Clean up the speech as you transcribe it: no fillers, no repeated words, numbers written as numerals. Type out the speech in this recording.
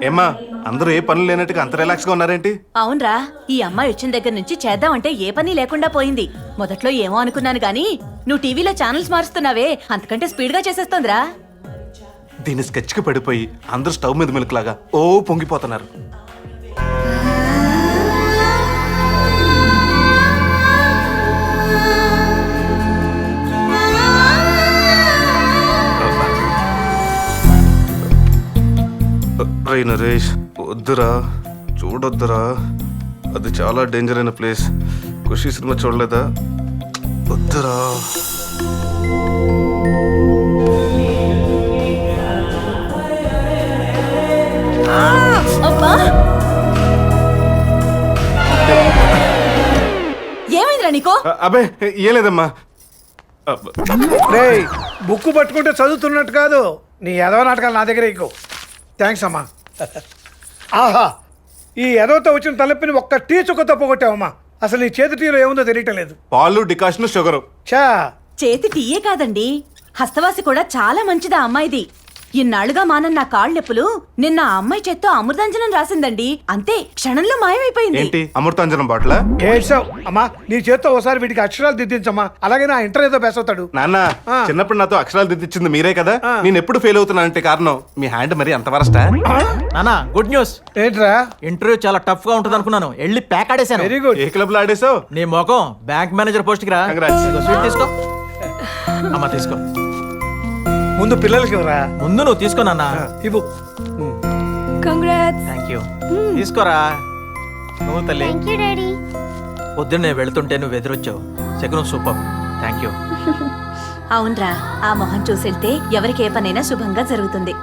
ఏమ్మా అందరూ ఏ పనులు లేనట్టుగా అంత రిలాక్స్ గా ఉన్నారేంటి? అవునరా, ఈ అమ్మాయి వచ్చిన దగ్గర నుంచి చేద్దామంటే ఏ పని లేకుండా పోయింది. మొదట్లో ఏమో అనుకున్నాను గానీ నువ్వు టీవీలో ఛానల్స్ మారుస్తున్నావే, అంతకంటే స్పీడ్ గా చేసేస్తోందిరా. దీని స్కెచ్ కి పడిపోయి అందరూ స్టవ్ మీద మిల్క్ లాగా పొంగిపోతున్నారు. నరేష్ వద్దురా, చూడొద్దురా, అది చాలా డేంజర్ అయిన ప్లేస్. ఖుషి సినిమా చూడలేదా? వద్దురా. ఏమైందిరా నీకో? అబ్బే ఏం లేదమ్మా. బుక్ పట్టుకుంటే చదువుతున్నట్టు కాదు, నీ ఎదవ నాటకాలు నా దగ్గర ఎక్కువ. థ్యాంక్స్ అమ్మా. ఆహా, ఈ ఎదవతో వచ్చిన తలపిని ఒక్క టీ చుక్కతో పోగొట్టావమ్మా. అసలు నీ చేతి టీలో ఏముందో తెలియటం లేదు. పాలు, డికాషన్, షుగరు. చా, చేతి టీయే కాదండి, హస్తవాసి కూడా చాలా మంచిదా అమ్మాయిది. ఇన్నాళ్లుగా మానన్న కాళ్ళ నొప్పులు నిన్న ఆ అమ్మాయి చేత్తో అమృతాంజనం రాసిందండి. అంతే, క్షణంలో మాయమైపోయింది. ఏంటి అమృతాంజనం బాట్లా? ఏడ్చావు అమ్మా, నీ చేత్తో ఒకసారి వీడికి అక్షరాలు దిద్దించమ్మా, అలాగే నా ఇంటర్ ఏదో బెస్ అవుతాడు. నాన్న, చిన్నప్పుడు నాతో అక్షరాలు దిద్దిచ్చింది మీరే కదా. నేను ఎప్పుడు ఫెయిల్ అవుతున్నానంటే కారణం మీ హ్యాండ్ మరి అంత వరస్టా? నానా, గుడ్ న్యూస్. ఏంట్రా? ఇంటర్వ్యూ చాలా టఫ్ గా ఉంటుంది అనుకున్నాను, వెళ్ళి ప్యాక్ ఆడేశాను. Very good. ఏ క్లబ్ లో ఆడేసావు? నీ మొఖం బ్యాంక్ మేనేజర్ పోస్ట్ కి రా. Congrats. ఇదిగో స్వీట్ తీసుకో. అమ్మా తీసుకో. ముందు పిల్లలకి ఇవ్వరా. ముందు నువ్వు తీసుకో నాన్న. ఇవ్వు. కంగ్రాట్స్. Thank you. తీసుకోరా నువ్వు తల్లి. పొద్దున్నే వెళుతుంటే నువ్వు ఎదురొచ్చావు. శకునం సూపర్. Thank you. అవునరా, ఆ మొహం చూసెళ్తే ఎవరికి ఏ పనైనా శుభంగా జరుగుతుంది.